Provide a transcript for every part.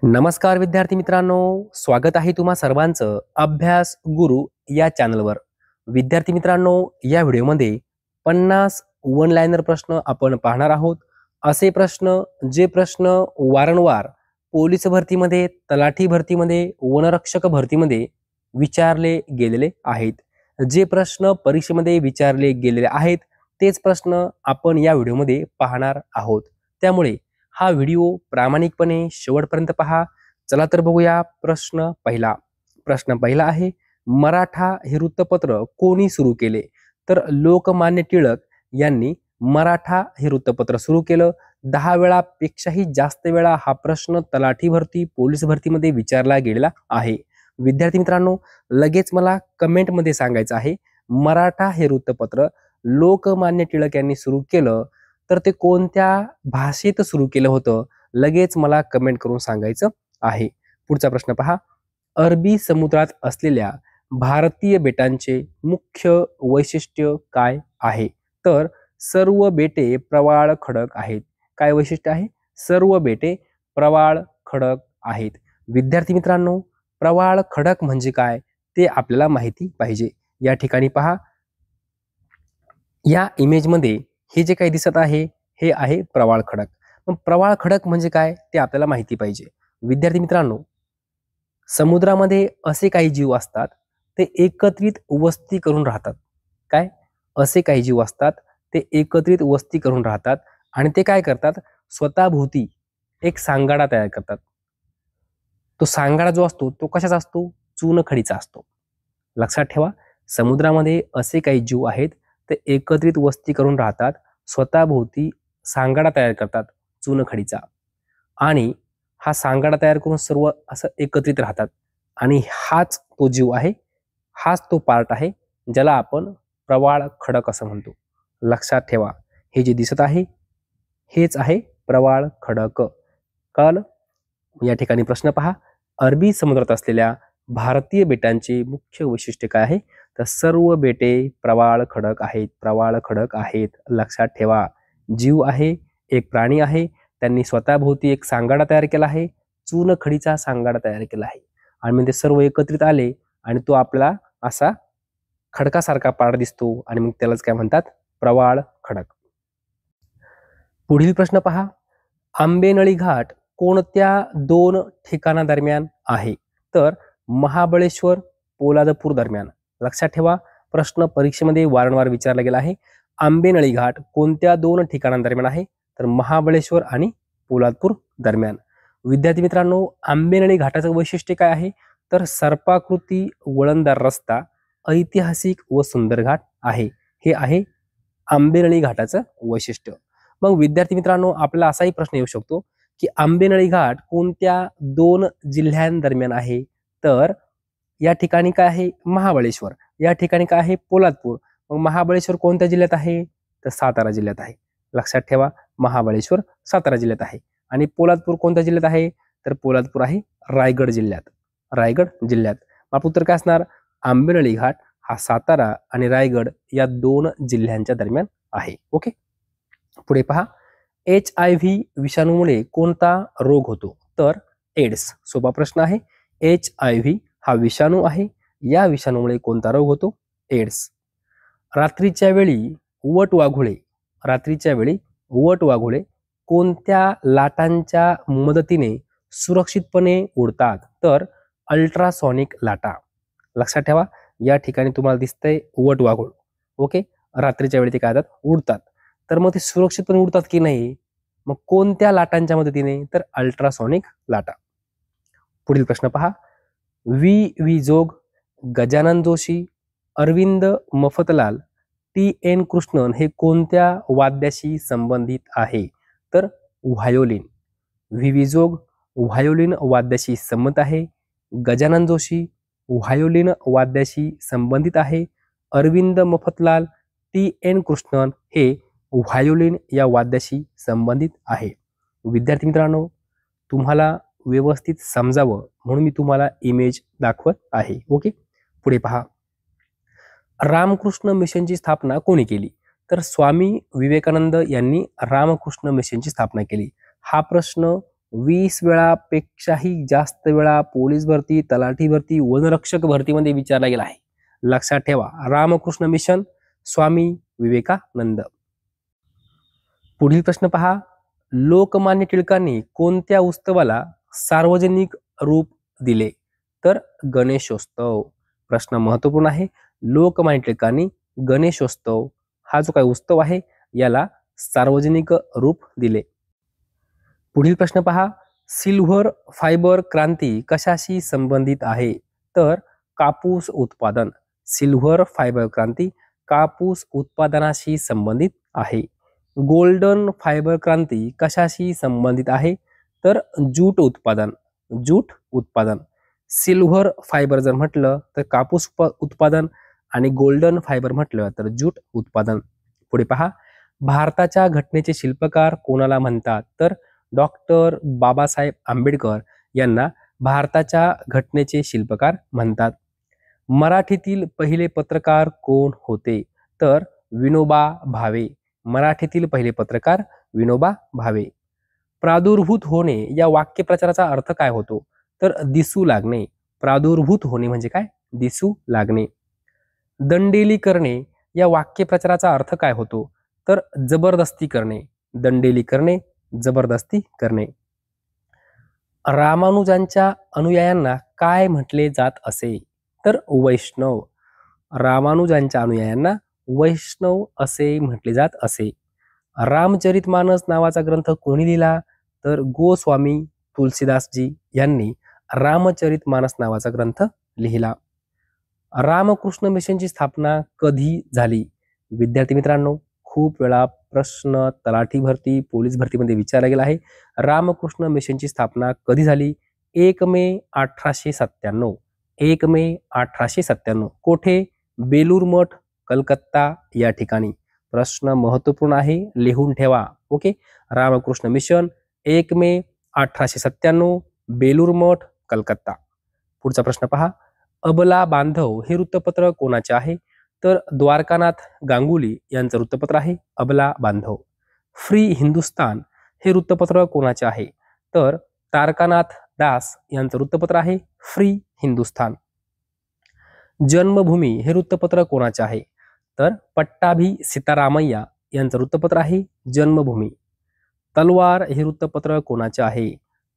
नमस्कार विद्यार्थी मित्रांनो, स्वागत आहे तुम्हा सर्वांचं अभ्यास गुरु या चॅनलवर। विद्यार्थी मित्रांनो, या व्हिडिओमध्ये 50 वन लाइनर प्रश्न आपण पाहणार आहोत। असे प्रश्न जे प्रश्न वारंवार पोलीस भरतीमध्ये, तलाठी भरतीमध्ये, वनरक्षक भरतीमध्ये विचारले गेलेले आहेत। जे प्रश्न परीक्षेमध्ये विचारले गेलेले आहेत तेच प्रश्न आपण या व्हिडिओमध्ये पाहणार आहोत। त्यामुळे हा व्हिडिओ प्रामाणिकपणे शेवटपर्यंत पहा। चला तर बघूया प्रश्न पहिला आहे, मराठा हे वृत्तपत्र कोणी सुरू केले? तर लोकमान्य टिळक यांनी मराठा हे वृत्तपत्र सुरू केलं। 10 वेळापेक्षाही जास्त वेळा हा प्रश्न तलाठी भरती, पोलीस भरतीमध्ये विचारला गेलेला आहे। विद्यार्थी मित्रांनो, लगेच मला कमेंटमध्ये सांगायचं आहे, मराठा हे वृत्तपत्र लोकमान्य टिळक यांनी सुरू केलं तर ते कोणत्या भाषेत सुरू केलं होतं? लगेच मला कमेंट करून सांगायचं आहे। पुढचा प्रश्न पहा, अरबी समुद्रात असलेल्या भारतीय बेटांचे मुख्य वैशिष्ट्य काय आहे? तर सर्व बेटे प्रवाळ खडक आहेत। काय वैशिष्ट्य आहे? सर्व बेटे प्रवाळ खडक आहेत। विद्यार्थी मित्रांनो, प्रवाळ खडक म्हणजे काय ते आपल्याला माहिती पाहिजे। या ठिकाणी पहा, या इमेजमध्ये हे जे काही दिसत आहे हे आहे प्रवाळ खडक। मग प्रवाळ खडक म्हणजे काय ते आपल्याला माहिती पाहिजे। विद्यार्थी मित्रांनो, समुद्रामध्ये असे काही जीव असतात ते एकत्रित वस्ती करून राहतात। काय? असे काही जीव असतात ते एकत्रित वस्ती करून राहतात आणि ते काय करतात? स्वतःभोवती एक सांगाडा तयार करतात। तो सांगाडा जो असतो तो कशाचा असतो? चुनखडीचा असतो। लक्षात ठेवा, समुद्रामध्ये असे काही जीव आहेत ते एकत्रित वस्ती करून राहतात, स्वतःभोवती सांगाडा तयार करतात चुनखडीचा, आणि हा सांगाडा तयार करून सर्व असं एकत्रित राहतात। आणि हाच तो जीव आहे, हाच तो पार्ट आहे ज्याला आपण प्रवाळ खडक असं म्हणतो। लक्षात ठेवा, हे जे दिसत आहे हेच आहे प्रवाळ खडक। कळलं? या ठिकाणी प्रश्न पहा, अरबी समुद्रात असलेल्या भारतीय बेटांचे मुख्य वैशिष्ट्य काय आहे? तर सर्व बेटे प्रवाळ खडक आहेत, प्रवाळ खडक आहेत। लक्षात ठेवा, जीव आहे, एक प्राणी आहे, त्यांनी स्वतःभोवती एक सांगाडा तयार केला आहे, चुनखडीचा सांगाडा तयार केला आहे, आणि मग ते सर्व एकत्रित आले आणि तो आपला असा खडकासारखा पार्ट दिसतो आणि मग त्यालाच काय म्हणतात? प्रवाळ खडक। पुढील प्रश्न पहा, आंबेनळी घाट कोणत्या 2 ठिकाणादरम्यान आहे? तर महाबळेश्वर, पोलादपूर दरम्यान। लक्षात ठेवा, प्रश्न परीक्षेमध्ये वारंवार विचारला गेला आहे। आंबेनळी घाट कोणत्या 2 ठिकाणांदरम्यान आहे? तर महाबळेश्वर आणि पोलादपूर दरम्यान। विद्यार्थी मित्रांनो, आंबेनळी घाटाचं वैशिष्ट्य काय आहे? तर सर्पाकृती वळणदार रस्ता, ऐतिहासिक व सुंदर घाट आहे। हे आहे आंबेनळी घाटाचं वैशिष्ट्य। मग विद्यार्थी मित्रांनो, आपल्याला असाही प्रश्न येऊ शकतो की आंबेनळी घाट कोणत्या 2 जिल्ह्यांदरम्यान आहे? तर या ठिकाणी काय आहे? महाबळेश्वर। या ठिकाणी काय आहे? पोलादपूर। मग महाबळेश्वर कोणत्या जिल्ह्यात आहे? तर सातारा जिल्ह्यात आहे। लक्षात ठेवा, महाबळेश्वर सातारा जिल्ह्यात आहे। आणि पोलादपूर कोणत्या जिल्ह्यात आहे? तर पोलादपूर आहे रायगड जिल्ह्यात। रायगड जिल्ह्यात। आपलं उत्तर काय असणार? आंबेनळी घाट हा सातारा आणि रायगड या 2 जिल्ह्यांच्या दरम्यान आहे। ओके, पुढे पहा, HIV विषाणूमुळे कोणता रोग होतो? तर एड्स। सोपा प्रश्न आहे। HIV हा विषाणू आहे, या विषाणूमुळे कोणता रोग होतो? एड्स। रात्रीच्या वेळी वटवाघुळे कोणत्या लाटांच्या मदतीने सुरक्षितपणे उडतात? तर अल्ट्रासॉनिक लाटा। लक्षात ठेवा, या ठिकाणी तुम्हाला दिसतंय वटवाघूळ। ओके, रात्रीच्या वेळी ते काय करतात? उडतात। तर मग ते सुरक्षितपणे उडतात की नाही? मग कोणत्या लाटांच्या मदतीने? तर अल्ट्रासॉनिक लाटा। पुढील प्रश्न पहा, वि जोग, गजानन जोशी, अरविंद मफतलाल, TN कृष्णन हे कोणत्या वाद्याशी संबंधित आहे? तर व्हायोलिन। वि जोग व्हायोलिन वाद्याशी संबंधित आहे, गजानन जोशी व्हायोलिन वाद्याशी संबंधित आहे, अरविंद मफतलाल, TN कृष्णन हे व्हायोलिन या वाद्याशी संबंधित आहे। विद्यार्थी मित्रांनो, तुम्हाला व्यवस्थित समजावं म्हणून मी तुम्हाला इमेज दाखवत आहे। ओके, पुढे पहा, रामकृष्ण मिशनची स्थापना कोणी केली? तर स्वामी विवेकानंद यांनी रामकृष्ण मिशनची स्थापना केली। हा प्रश्न 20 वेळापेक्षाही जास्त वेळा पोलीस भरती, तलाठी भरती, वनरक्षक भरतीमध्ये विचारला गेला आहे. लक्षात ठेवा. रामकृष्ण मिशन, स्वामी विवेकानंद. पुढील प्रश्न पहा. लोकमान्य टिळकांनी कोणत्या उत्सवाला सार्वजनिक रूप दिले? तर गणेशोत्सव. प्रश्न महत्वपूर्ण आहे. लोकमान्य टिळकांनी गणेशोत्सव हा जो काही उत्सव आहे याला सार्वजनिक रूप दिले. पुढील प्रश्न पहा. सिल्व्हर फायबर क्रांती कशाशी संबंधित आहे? तर कापूस उत्पादन. सिल्व्हर फायबर क्रांती कापूस उत्पादनाशी संबंधित आहे. गोल्डन फायबर क्रांती कशाशी संबंधित आहे? तर जूट उत्पादन. जूट उत्पादन. सिल्व्हर फायबर जर म्हटलं तर कापूस उत्पादन आणि गोल्डन फायबर म्हटलं तर जूट उत्पादन. पुढे पहा. भारताच्या घटनेचे शिल्पकार कोणाला म्हणतात? तर डॉक्टर बाबासाहेब आंबेडकर यांना भारताच्या घटनेचे शिल्पकार म्हणतात. मराठीतील पहिले पत्रकार कोण होते? तर विनोबा भावे. मराठीतील पहिले पत्रकार विनोबा भावे. प्रादुर्भूत होणे या वाक्यप्रचाराचा अर्थ काय होतो? तर दिसू लागणे. प्रादुर्भूत होणे म्हणजे काय? दिसू लागणे. दंडेली करणे या वाक्यप्रचाराचा अर्थ काय होतो? तर जबरदस्ती करणे. दंडेली करणे, जबरदस्ती करणे. रामानुजांच्या अनुयायांना काय म्हटले जात असे? तर वैष्णव. रामानुजांच्या अनुयायांना वैष्णव असे म्हटले जात असे. रामचरितमानस नावाचा ग्रंथ कोणी लिहिला? तर गोस्वामी तुलसीदासजी यांनी रामचरितमानस नावाचा ग्रंथ लिहिला. रामकृष्ण मिशनची स्थापना कधी झाली? विद्यार्थी मित्रांनो, खूप वेळा प्रश्न तलाठी भरती, पोलीस भरतीमध्ये विचारला गेला आहे. रामकृष्ण मिशनची स्थापना कधी झाली? 1 मे 1897. 1 मे 1897. कोठे? बेलूर मठ, कलकत्ता या ठिकाणी. प्रश्न महत्वपूर्ण आहे, लिहून ठेवा. ओके. रामकृष्ण मिशन 1 मे 1897, बेलूर मठ, कलकत्ता. पुढचा प्रश्न पहा. अबला बांधव हे वृत्तपत्र कोणाचे आहे? तर द्वारकानाथ गांगुली यांचं वृत्तपत्र आहे अबला बांधव. फ्री हिंदुस्तान हे वृत्तपत्र कोणाचे आहे? तर तारकानाथ दास यांचं वृत्तपत्र आहे फ्री हिंदुस्तान. जन्मभूमी हे वृत्तपत्र कोणाचे आहे? तर पट्टाभी सीतारामय्या यांचं वृत्तपत्र आहे जन्मभूमी. तलवार हे वृत्तपत्र कोणाचे आहे?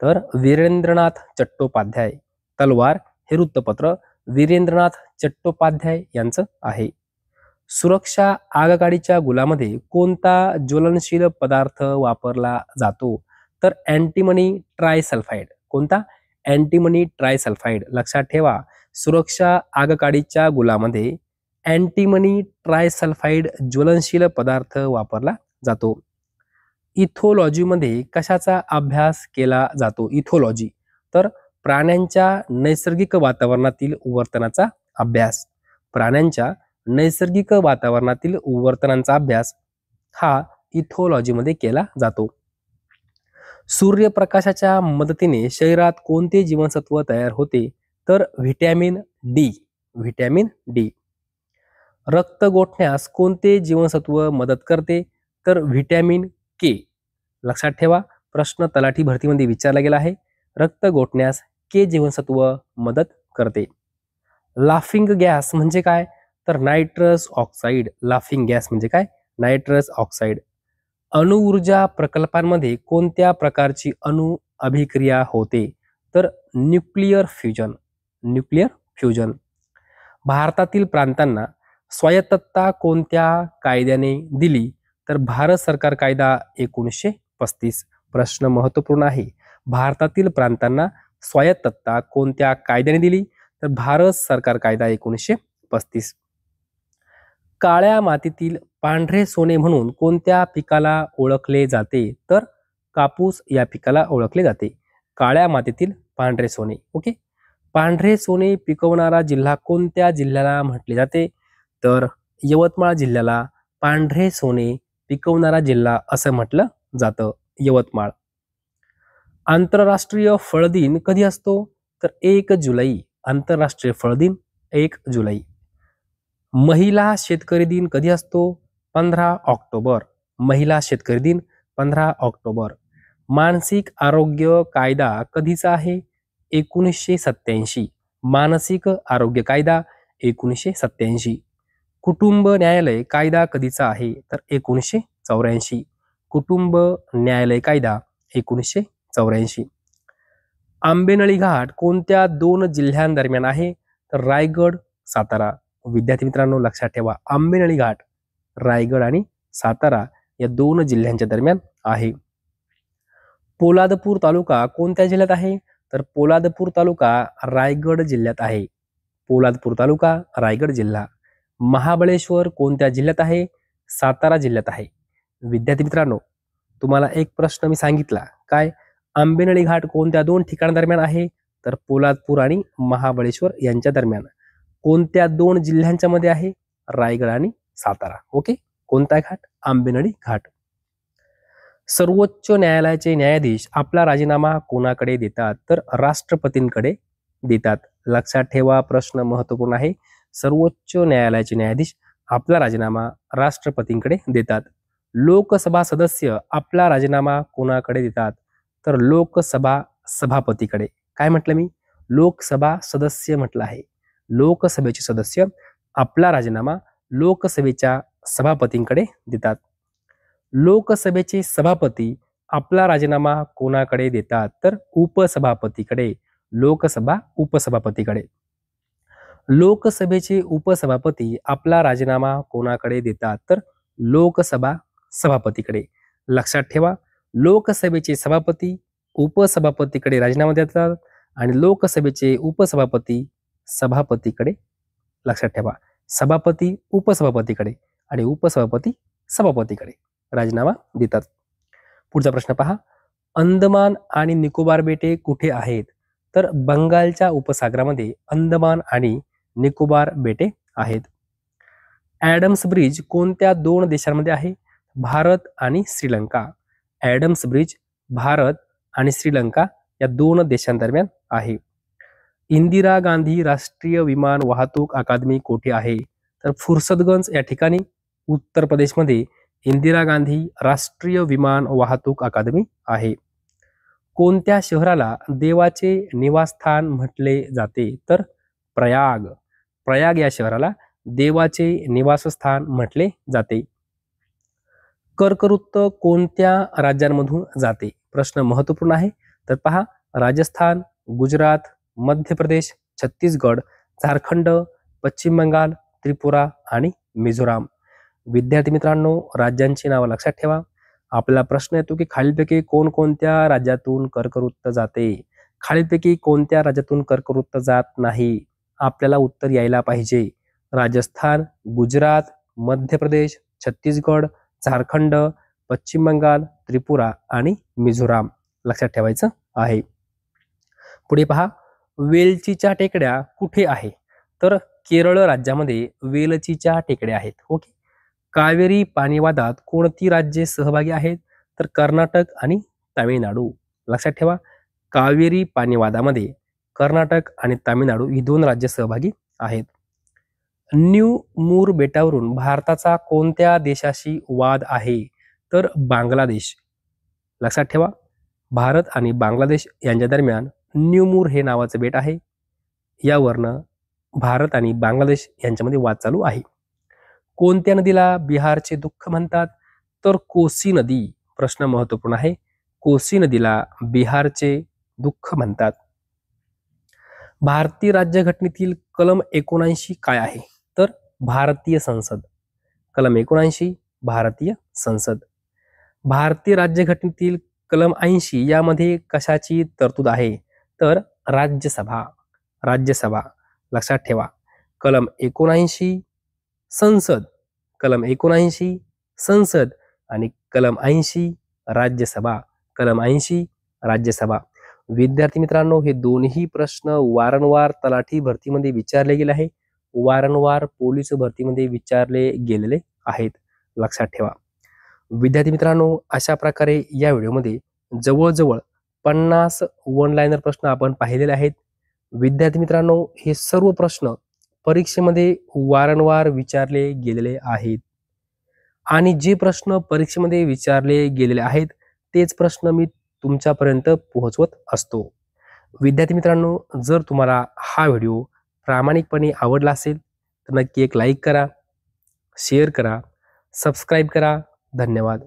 तर वीरेंद्रनाथ चट्टोपाध्याय. तलवार हे वृत्तपत्र वीरेंद्रनाथ चट्टोपाध्याय यांचं आहे. सुरक्षा आगगाडीच्या गुलामध्ये कोणता ज्वलनशील पदार्थ वापरला जातो? तर अँटीमनी ट्रायसल्फाइड. कोणता? अँटीमनी ट्रायसल्फाइड. लक्षात ठेवा. सुरक्षा आगगाडीच्या गुलामध्ये अँटीमनी ट्रायसल्फाइड ज्वलनशील पदार्थ वापरला जातो. इथोलॉजीमध्ये कशाचा अभ्यास केला जातो? इथोलॉजी. तर प्राण्यांच्या नैसर्गिक वातावरणातील वर्तनाचा अभ्यास. प्राण्यांच्या नैसर्गिक वातावरणातील वर्तनांचा अभ्यास हा इथोलॉजीमध्ये केला जातो. सूर्यप्रकाशाच्या मदतीने शरीरात कोणते जीवनसत्व तयार होते? तर व्हिटॅमिन डी. Vitamin D. रक्त गोठण्यास कोणते जीवनसत्व मदत करते? तर व्हिटॅमिन के. लक्षात ठेवा. प्रश्न तलाठी भरतीमध्ये विचारला गेला आहे. रक्त गोठण्यास के जीवनसत्व मदत करते. लाफिंग गॅस म्हणजे काय? तर नायट्रस ऑक्साईड. लाफिंग गॅस म्हणजे काय? Nitrous oxide. अणुऊर्जा प्रकल्पांमध्ये कोणत्या प्रकारची अणु अभिक्रिया होते? तर न्यूक्लिअर फ्युजन. Nuclear fusion. भारतातील प्रांतांना स्वायत्तता कोणत्या कायद्याने दिली? तर भारत सरकार कायदा 1935. प्रश्न महत्वपूर्ण आहे. भारतातील प्रांतांना स्वायत्तता कोणत्या कायद्याने दिली? तर भारत सरकार कायदा 1935. काळ्या मातीतील पांढरे सोने म्हणून कोणत्या पिकाला ओळखले जाते? तर कापूस या पिकाला ओळखले जाते. काळ्या मातीतील पांढरे सोने. ओके. पांढरे सोने पिकवणारा जिल्हा कोणत्या जिल्ह्याला म्हटले जाते? तर यवतमाळ जिल्ह्याला पांढरे सोने पिकवणारा जिल्हा असं म्हटलं जातं. यवतमाळ. आंतरराष्ट्रीय फळ दिन कधी असतो? तर 1 जुलै. आंतरराष्ट्रीय फळ दिन 1 जुलै. महिला शेतकरी दिन कधी असतो? 15 ऑक्टोबर. महिला शेतकरी दिन 15 ऑक्टोबर. मानसिक आरोग्य कायदा कधीचा आहे? 1987. मानसिक आरोग्य कायदा 1987. कुटुंब न्यायालय कायदा कधीचा आहे? तर 1984. कुटुंब न्यायालय कायदा 1984. आंबेनळी घाट कोणत्या 2 जिल्ह्यांदरम्यान आहे? तर रायगड, सातारा. विद्यार्थी मित्रांनो लक्षात ठेवा, आंबेनळी घाट रायगड आणि सातारा या 2 जिल्ह्यांच्या दरम्यान आहे. पोलादपूर तालुका कोणत्या जिल्ह्यात आहे? तर पोलादपूर तालुका रायगड जिल्ह्यात आहे. पोलादपूर तालुका रायगड जिल्हा. महाबळेश्वर कोणत्या जिल्ह्यात आहे? सातारा जिल्ह्यात आहे. विद्यार्थी मित्रांनो, तुम्हाला एक प्रश्न मी सांगितला, काय? आंबेनळी घाट कोणत्या 2 ठिकाणांदरम्यान आहे? तर पोलादपूर आणि महाबळेश्वर यांच्या दरम्यान. कोणत्या 2 जिल्ह्यांच्या मध्ये आहे? रायगड आणि सातारा. ओके. कोणता घाट? आंबेनळी घाट. सर्वोच्च न्यायालयाचे न्यायाधीश आपला राजीनामा कोणाकडे देतात? तर राष्ट्रपतींकडे देतात. लक्षात ठेवा, प्रश्न महत्वपूर्ण आहे. सर्वोच्च न्यायालयाचे न्यायाधीश आपला राजीनामा राष्ट्रपतींकडे देतात. लोकसभा सदस्य आपला राजीनामा कोणाकडे देतात? तर लोकसभा सभापतीकडे. काय म्हटलं मी? लोकसभा सदस्य म्हटलं आहे. लोकसभेचे सदस्य आपला राजीनामा लोकसभेच्या सभापतींकडे देतात. लोकसभेचे सभापती आपला राजीनामा कोणाकडे देतात? तर उपसभापतीकडे. लोकसभा उपसभापतीकडे. लोकसभेचे उपसभापती आपला राजीनामा कोणाकडे देतात? तर लोकसभा सभापतीकडे. लक्षात ठेवा, लोकसभेचे सभापती उपसभापतीकडे राजीनामा देतात आणि लोकसभेचे उपसभापती सभापतीकडे. लक्षात ठेवा, सभापती उपसभापतीकडे आणि उपसभापती सभापतीकडे राजीनामा देतात. पुढचा प्रश्न पहा. अंदमान आणि निकोबार बेटे कुठे आहेत? तर बंगालच्या उपसागरामध्ये अंदमान आणि निकोबार बेटे आहेत. ॲडम्स ब्रिज कोणत्या 2 देशांमध्ये आहे? भारत आणि श्रीलंका. ॲडम्स ब्रिज भारत आणि श्रीलंका या 2 देशांदरम्यान आहे. इंदिरा गांधी राष्ट्रीय विमान वाहतूक अकादमी कोठे आहे? तर फुर्सतगंज या ठिकाणी उत्तर प्रदेशमध्ये इंदिरा गांधी राष्ट्रीय विमान वाहतूक अकादमी आहे. कोणत्या शहराला देवाचे निवासस्थान म्हटले जाते? तर प्रयाग. प्रयाग या शहराला देवाचे निवासस्थान म्हटले जाते. कर्कवृत्त कोणत्या राज्यांमधून जाते? प्रश्न महत्वपूर्ण आहे. तर पहा, राजस्थान, गुजरात, मध्य प्रदेश, छत्तीसगड, झारखंड, पश्चिम बंगाल, त्रिपुरा आणि मिझोराम. विद्यार्थी मित्रांनो, राज्यांची नावं लक्षात ठेवा. आपला प्रश्न येतो की खालीलपैकी कोणकोणत्या राज्यातून कर्कवृत्त जाते? खालीलपैकी कोणत्या राज्यातून कर्कवृत्त जात नाही? आपल्याला उत्तर यायला पाहिजे. राजस्थान, गुजरात, मध्य प्रदेश, छत्तीसगड, झारखंड, पश्चिम बंगाल, त्रिपुरा आणि मिझोराम. लक्षात ठेवायचं आहे. पुढे पहा, वेलचीच्या टेकड्या कुठे आहे? तर केरळ राज्यामध्ये वेलचीच्या टेकड्या आहेत. ओके. कावेरी पाणीवादात कोणती राज्ये सहभागी आहेत? तर कर्नाटक आणि तामिळनाडू. लक्षात ठेवा, कावेरी पाणीवादामध्ये कर्नाटक आणि तामिळनाडू ही 2 राज्ये सहभागी आहेत. न्यू मूर बेटावरून भारताचा कोणत्या देशाशी वाद आहे? तर बांगलादेश. लक्षात ठेवा, भारत आणि बांगलादेश यांच्या दरम्यान न्यू मूर हे नावाचं बेट आहे. यावरनं भारत आणि बांगलादेश यांच्यामध्ये वाद चालू आहे. कोणत्या नदीला बिहारचे दुःख म्हणतात? तर कोसी नदी. प्रश्न महत्वपूर्ण आहे. कोसी नदीला बिहारचे दुःख म्हणतात. भारतीय राज्यघटनेतील कलम 79 काय आहे? तर भारतीय संसद. कलम 79 भारतीय संसद. भारतीय राज्यघटनेतील कलम 80 यामध्ये कशाची तरतूद आहे? तर राज्यसभा. राज्यसभा. लक्षात ठेवा, कलम 79 संसद, कलम 79 संसद आणि कलम 80 राज्यसभा. कलम 80 राज्यसभा. विद्यार्थी मित्रांनो, हे दोन्ही प्रश्न वारंवार तलाठी भरतीमध्ये विचारले गेले आहे, वारंवार पोलीस भरतीमध्ये विचारले गेलेले आहेत. लक्षात ठेवा. विद्यार्थी मित्रांनो, अशा प्रकारे या व्हिडिओमध्ये जवळजवळ 50 वन लाइनर प्रश्न आपण पाहिलेले आहेत. विद्यार्थी मित्रांनो, हे सर्व प्रश्न परीक्षेमध्ये वारंवार विचारले गेलेले आहेत आणि जे प्रश्न परीक्षेमध्ये विचारले गेलेले आहेत तेच प्रश्न मी तुमच्यापर्यंत पोहोचवत असतो. विद्यार्थी मित्रांनो, जर तुम्हाला हा व्हिडिओ प्रामाणिकपणे आवडला असेल तर नक्की एक लाईक करा, शेअर करा, सबस्क्राईब करा. धन्यवाद.